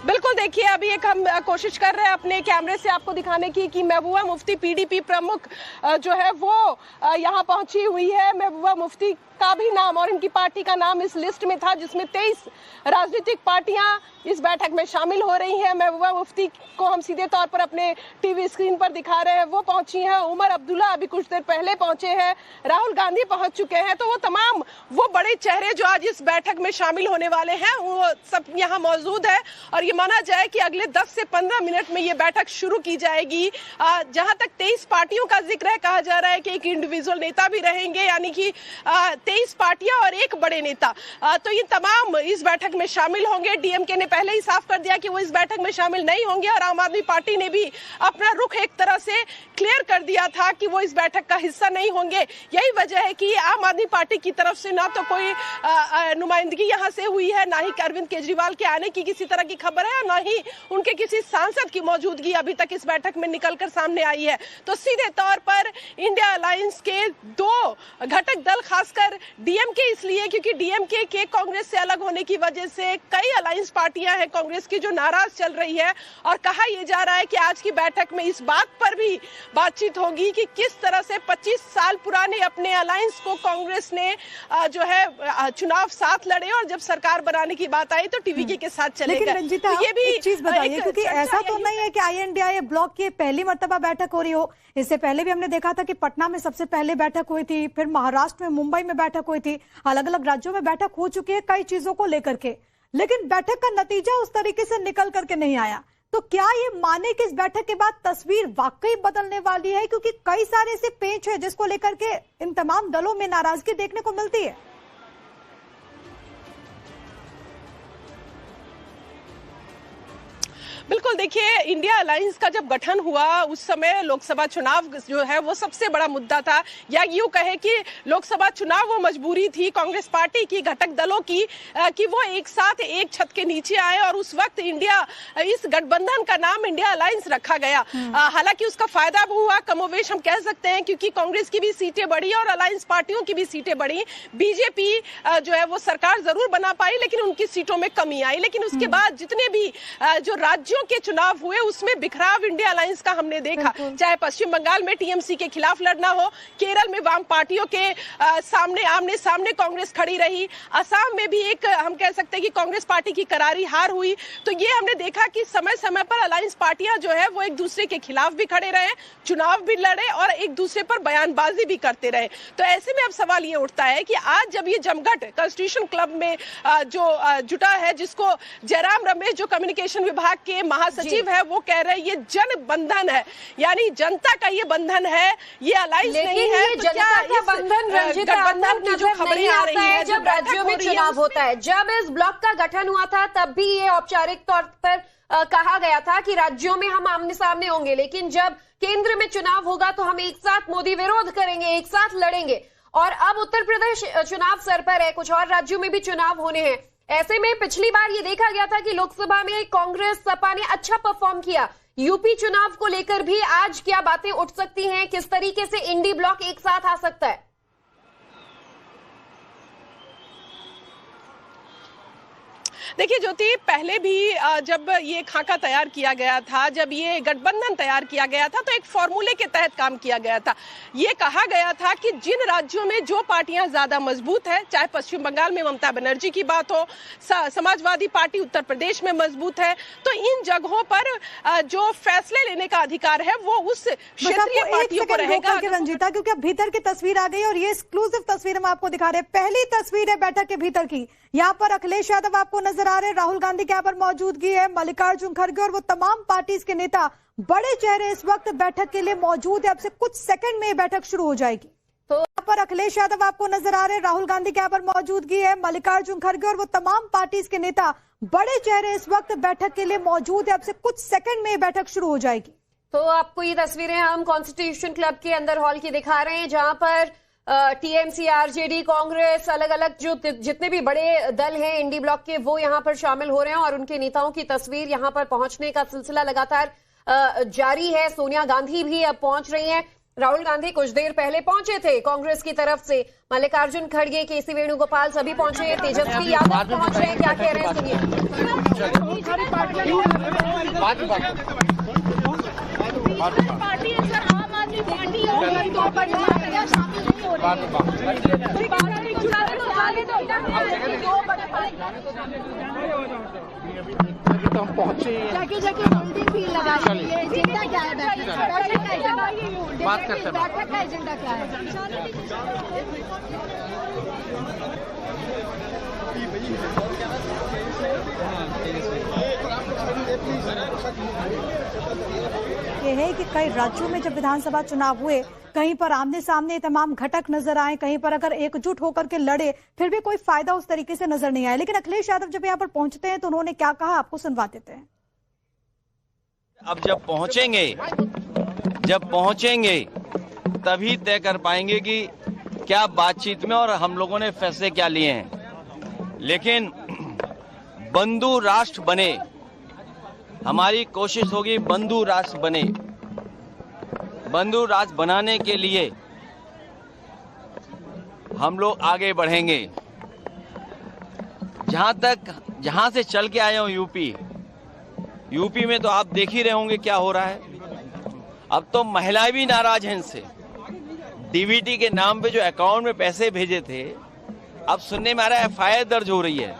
बिल्कुल, देखिए अभी एक हम कोशिश कर रहे हैं अपने कैमरे से आपको दिखाने की कि महबूबा मुफ्ती पीडीपी प्रमुख जो है वो यहाँ पहुंची हुई है। महबूबा मुफ्ती का भी नाम और इनकी पार्टी का नाम इस लिस्ट में था जिसमें 23 राजनीतिक पार्टियां इस बैठक में शामिल हो रही हैं। महबूबा मुफ्ती को हम सीधे तौर पर अपने टीवी स्क्रीन पर दिखा रहे हैं, वो पहुंची हैं। उमर अब्दुल्ला अभी कुछ देर पहले पहुंचे हैं, राहुल गांधी पहुंच चुके हैं। तो वो तमाम वो बड़े चेहरे जो आज इस बैठक में शामिल होने वाले हैं वो सब यहाँ मौजूद है और ये माना जाए कि अगले 10 से 15 मिनट में ये बैठक शुरू की जाएगी। जहां तक 23 पार्टियों का जिक्र है, कहा जा रहा है कि एक इंडिविजुअल नेता भी रहेंगे, यानी कि 23 पार्टियां और एक बड़े नेता। तो ये तमाम इस बैठक में शामिल होंगे। डीएमके ने पहले ही साफ कर दिया कि वो इस बैठक में शामिल नहीं होंगे और आम आदमी पार्टी ने भी अपना रुख एक तरह से क्लियर कर दिया था कि वो इस बैठक का हिस्सा नहीं होंगे। यही वजह है कि आम आदमी पार्टी की तरफ से ना तो कोई नुमाइंदगी यहाँ से हुई है, ना ही अरविंद केजरीवाल के आने की किसी तरह की खबर है और ना ही उनके किसी सांसद की मौजूदगी अभी तक इस बैठक में निकलकर सामने आई है। तो सीधे तौर पर इंडिया अलायंस के 2 घटक दल, खासकर डीएमके इसलिए क्योंकि डीएमके के कांग्रेस से अलग होने की वजह से कई अलायंस पार्टियां हैं कांग्रेस की जो नाराज चल रही है और कहा यह जा रहा है कि आज की बैठक में इस बात पर भी बातचीत होगी कि किस तरह से 25 साल पुराने अपने अलायंस को कांग्रेस ने जो है चुनाव साथ लड़े और जब सरकार बनाने की बात आई तो टीवीके के साथ चले गए। रंजीता, तो ये भी एक चीज बताइए, क्योंकि ऐसा तो नहीं है कि INDIA ब्लॉक की पहली मर्तबा बैठक हो रही हो। इससे पहले भी हमने देखा था कि पटना में सबसे पहले बैठक हुई थी, फिर महाराष्ट्र में मुंबई में बैठक हुई थी, अलग अलग राज्यों में बैठक हो चुकी है कई चीजों को लेकर के, लेकिन बैठक का नतीजा उस तरीके से निकल करके नहीं आया। तो क्या ये माने कि इस बैठक के बाद तस्वीर वाकई बदलने वाली है, क्योंकि कई सारे ऐसे पेच है जिसको लेकर के इन तमाम दलों में नाराजगी देखने को मिलती है। बिल्कुल, देखिए इंडिया अलायंस का जब गठन हुआ उस समय लोकसभा चुनाव जो है वो सबसे बड़ा मुद्दा था, या यूं कहे कि लोकसभा चुनाव वो मजबूरी थी कांग्रेस पार्टी की, घटक दलों की, कि वो एक साथ एक छत के नीचे आए और उस वक्त इस गठबंधन का नाम इंडिया अलायंस रखा गया। हालांकि उसका फायदा भी हुआ, कमोवेश हम कह सकते हैं, क्योंकि कांग्रेस की भी सीटें बढ़ी और अलायंस पार्टियों की भी सीटें बढ़ी। बीजेपी जो है वो सरकार जरूर बना पाई लेकिन उनकी सीटों में कमी आई। लेकिन उसके बाद जितने भी जो राज्यों के चुनाव हुए उसमें बिखराव इंडिया अलायंस का हमने देखा, चाहे पश्चिम बंगाल में टीएमसी के खिलाफ लड़ना हो, केरल में वाम पार्टियों के सामने आमने सामने कांग्रेस खड़ी रही, असम में भी एक हम कह सकते हैं कि कांग्रेस पार्टी की करारी हार हुई। तो ये हमने देखा कि समय समय पर अलायंस पार्टियां जो है वो एक दूसरे के खिलाफ भी खड़े रहे, चुनाव भी लड़े और एक दूसरे पर बयानबाजी भी करते रहे। तो ऐसे में अब सवाल ये उठता है कि आज जब ये जमघट कॉन्स्टिट्यूशन क्लब में जो जुटा है, जिसको जयराम रमेश जो कम्युनिकेशन विभाग के महासचिव है वो कह रहे हैं ये जन बंधन है, यानी जनता का ये बंधन है, ये अलायंस नहीं है। तो क्या इस गठबंधन की जो खबरें आ रही है जब राज्यों में चुनाव होता है, जब इस ब्लॉक का गठन हुआ था तब भी ये औपचारिक तौर पर कहा गया था कि राज्यों में हम आमने सामने होंगे, लेकिन जब केंद्र में चुनाव होगा तो हम एक साथ मोदी विरोध करेंगे, एक साथ लड़ेंगे। और अब उत्तर प्रदेश चुनाव सर पर है, कुछ और राज्यों में भी चुनाव होने हैं। ऐसे में पिछली बार ये देखा गया था कि लोकसभा में कांग्रेस सपा ने अच्छा परफॉर्म किया। यूपी चुनाव को लेकर भी आज क्या बातें उठ सकती हैं, किस तरीके से इंडी ब्लॉक एक साथ आ सकता है? देखिए ज्योति, पहले भी जब ये खाका तैयार किया गया था, जब ये गठबंधन तैयार किया गया था तो एक फॉर्मूले के तहत काम किया गया था। ये कहा गया था कि जिन राज्यों में जो पार्टियां ज्यादा मजबूत है, चाहे पश्चिम बंगाल में ममता बनर्जी की बात हो, समाजवादी पार्टी उत्तर प्रदेश में मजबूत है, तो इन जगहों पर जो फैसले लेने का अधिकार है वो उस क्षेत्रीय पार्टियों को रहेगा। रंजीता, क्योंकि अब भीतर की तस्वीर आ गई और ये एक्सक्लूसिव तस्वीर हम आपको दिखा रहे हैं। पहली तस्वीर है बैठक के भीतर की। यहाँ पर अखिलेश यादव आपको नजर आ रहे हैं, राहुल गांधी के यहाँ पर मौजूदगी है, मल्लिकार्जुन खड़गे और वो तमाम पार्टीज के नेता, बड़े चेहरे इस वक्त बैठक के लिए मौजूद है। अब से कुछ सेकंड में बैठक शुरू हो जाएगी। तो यहाँ पर अखिलेश यादव आपको नजर आ रहे हैं, राहुल गांधी के यहाँ पर मौजूदगी है, मल्लिकार्जुन खड़गे और वो तमाम पार्टीज के नेता, बड़े चेहरे इस वक्त बैठक के लिए मौजूद है। अब से कुछ सेकंड में बैठक शुरू हो जाएगी। तो आपको ये तस्वीरें हम कॉन्स्टिट्यूशन क्लब के अंदर हॉल की दिखा रहे हैं, जहां पर टीएमसी, आरजेडी, कांग्रेस, अलग अलग जो जितने भी बड़े दल हैं इंडी ब्लॉक के, वो यहाँ पर शामिल हो रहे हैं और उनके नेताओं की तस्वीर यहाँ पर पहुंचने का सिलसिला लगातार जारी है। सोनिया गांधी भी अब पहुंच रही हैं। राहुल गांधी कुछ देर पहले पहुंचे थे कांग्रेस की तरफ से। मल्लिकार्जुन खड़गे, केसी वेणुगोपाल सभी पहुंचे। तेजस्वी यादव पहुंच रहे हैं, क्या कह रहे हैं सुनिए। तो हम पहुंचे होल्डिंग भी लगाई है। एजेंडा क्या है बैठक का एजेंडा क्या है? ये है कि कई राज्यों में जब विधानसभा चुनाव हुए, कहीं पर आमने सामने तमाम घटक नजर आए, कहीं पर अगर एकजुट होकर के लड़े फिर भी कोई फायदा उस तरीके से नजर नहीं आया। लेकिन अखिलेश यादव जब यहाँ पर पहुंचते हैं तो उन्होंने क्या कहा, आपको सुनवा देते हैं। अब जब पहुंचेंगे तभी तय कर पाएंगे कि क्या बातचीत में और हम लोगों ने फैसले क्या लिए हैं। लेकिन बंधु राष्ट्र बने, हमारी कोशिश होगी बंधु राष्ट्र बने। बंधु राष्ट्र बनाने के लिए हम लोग आगे बढ़ेंगे। जहां से चल के आए हो यूपी में तो आप देख ही रहे होंगे क्या हो रहा है। अब तो महिलाएं भी नाराज हैं इनसे। डीबीटी के नाम पे जो अकाउंट में पैसे भेजे थे, अब सुनने में आ रहा है एफआईआर दर्ज हो रही है।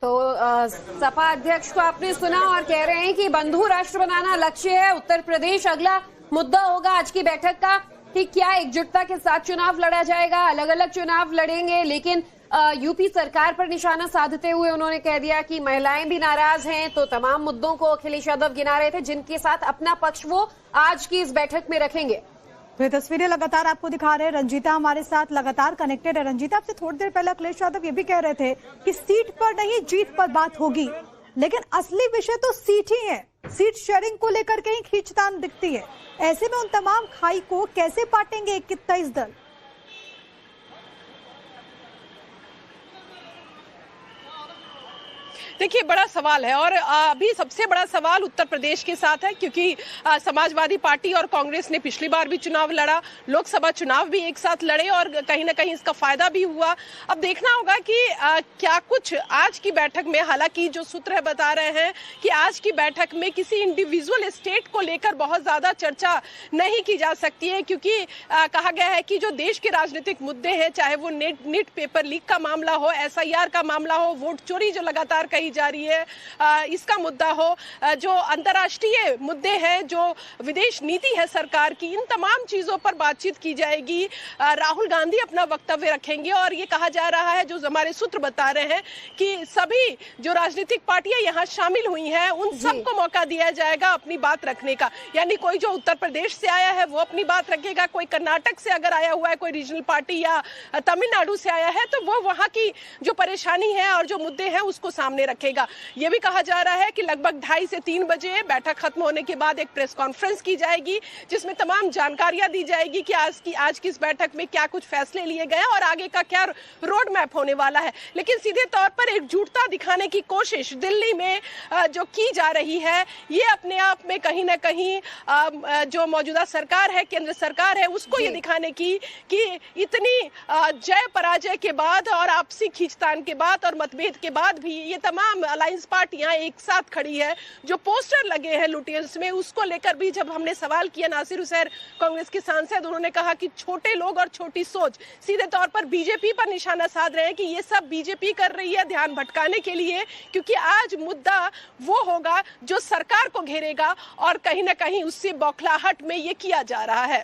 तो सपा अध्यक्ष को आपने सुना और कह रहे हैं कि बंधु राष्ट्र बनाना लक्ष्य है। उत्तर प्रदेश अगला मुद्दा होगा आज की बैठक का कि क्या एकजुटता के साथ चुनाव लड़ा जाएगा। अलग अलग चुनाव लड़ेंगे, लेकिन यूपी सरकार पर निशाना साधते हुए उन्होंने कह दिया कि महिलाएं भी नाराज हैं। तो तमाम मुद्दों को अखिलेश यादव गिना रहे थे जिनके साथ अपना पक्ष वो आज की इस बैठक में रखेंगे। तो ये तस्वीरें लगातार आपको दिखा रहे हैं। रंजीता हमारे साथ लगातार कनेक्टेड है। रंजीता, आपसे थोड़ी देर पहले अखिलेश यादव ये भी कह रहे थे कि सीट पर नहीं जीत पर बात होगी, लेकिन असली विषय तो सीट ही है। सीट शेयरिंग को लेकर के ही खींचतान दिखती है। ऐसे में उन तमाम खाई को कैसे पाटेंगे 21 दल? देखिए, बड़ा सवाल है और अभी सबसे बड़ा सवाल उत्तर प्रदेश के साथ है, क्योंकि समाजवादी पार्टी और कांग्रेस ने पिछली बार भी चुनाव लड़ा, लोकसभा चुनाव भी एक साथ लड़े और कहीं ना कहीं इसका फायदा भी हुआ। अब देखना होगा कि क्या कुछ आज की बैठक में, हालांकि जो सूत्र बता रहे हैं कि आज की बैठक में किसी इंडिविजुअल स्टेट को लेकर बहुत ज्यादा चर्चा नहीं की जा सकती है, क्योंकि कहा गया है कि जो देश के राजनीतिक मुद्दे हैं, चाहे वो नीट पेपर लीक का मामला हो, SIR का मामला हो, वोट चोरी जो लगातार कही जा रही है, इसका मुद्दा हो, जो अंतर्राष्ट्रीय मुद्दे हैं, जो विदेश नीति है सरकार की, इन तमाम चीजों पर बातचीत की जाएगी। राहुल गांधी अपना वक्तव्य रखेंगे और ये कहा जा रहा है, जो हमारे सूत्र बता रहे हैं, कि सभी जो राजनीतिक पार्टियां यहाँ शामिल हुई हैं उन सबको मौका दिया जाएगा अपनी बात रखने का। यानी कोई जो उत्तर प्रदेश से आया है वो अपनी बात रखेगा, कोई कर्नाटक से अगर आया हुआ है, कोई रीजनल पार्टी या तमिलनाडु से आया है, तो वो वहां की जो परेशानी है और जो मुद्दे हैं उसको सामने रखेगा। ये भी कहा जा रहा है कि लगभग 2:30 से 3 बजे बैठक खत्म होने के बाद एक प्रेस कॉन्फ्रेंस की जाएगी, जिसमें तमाम जानकारियां दी जाएगी कि आज की इस बैठक में क्या कुछ फैसले लिए गए और आगे का क्या रोड मैप होने वाला है। लेकिन सीधे तौर पर एकजुटता दिखाने की कोशिश दिल्ली में जो की जा रही है, ये अपने आप में कहीं ना कहीं जो मौजूदा सरकार है, केंद्र सरकार है, उसको ये दिखाने की कि इतनी जय पराजय के बाद और आपसी खींचतान के बाद और मतभेद के बाद भी ये तमाम अलायंस पार्टियां एक साथ खड़ी है। जो पोस्टर लगे हैं लुटियंस में, उसको लेकर भी जब हमने सवाल किया, नासिर हुसैन कांग्रेस के सांसद, उन्होंने कहा कि छोटे लोग और छोटी सोच, सीधे तौर पर बीजेपी पर निशाना साध रहे हैं कि ये सब बीजेपी कर रही है ध्यान भटकाने के लिए, क्योंकि आज मुद्दा वो होगा जो सरकार को घेरेगा और कहीं ना कहीं उससे बौखलाहट में ये किया जा रहा है।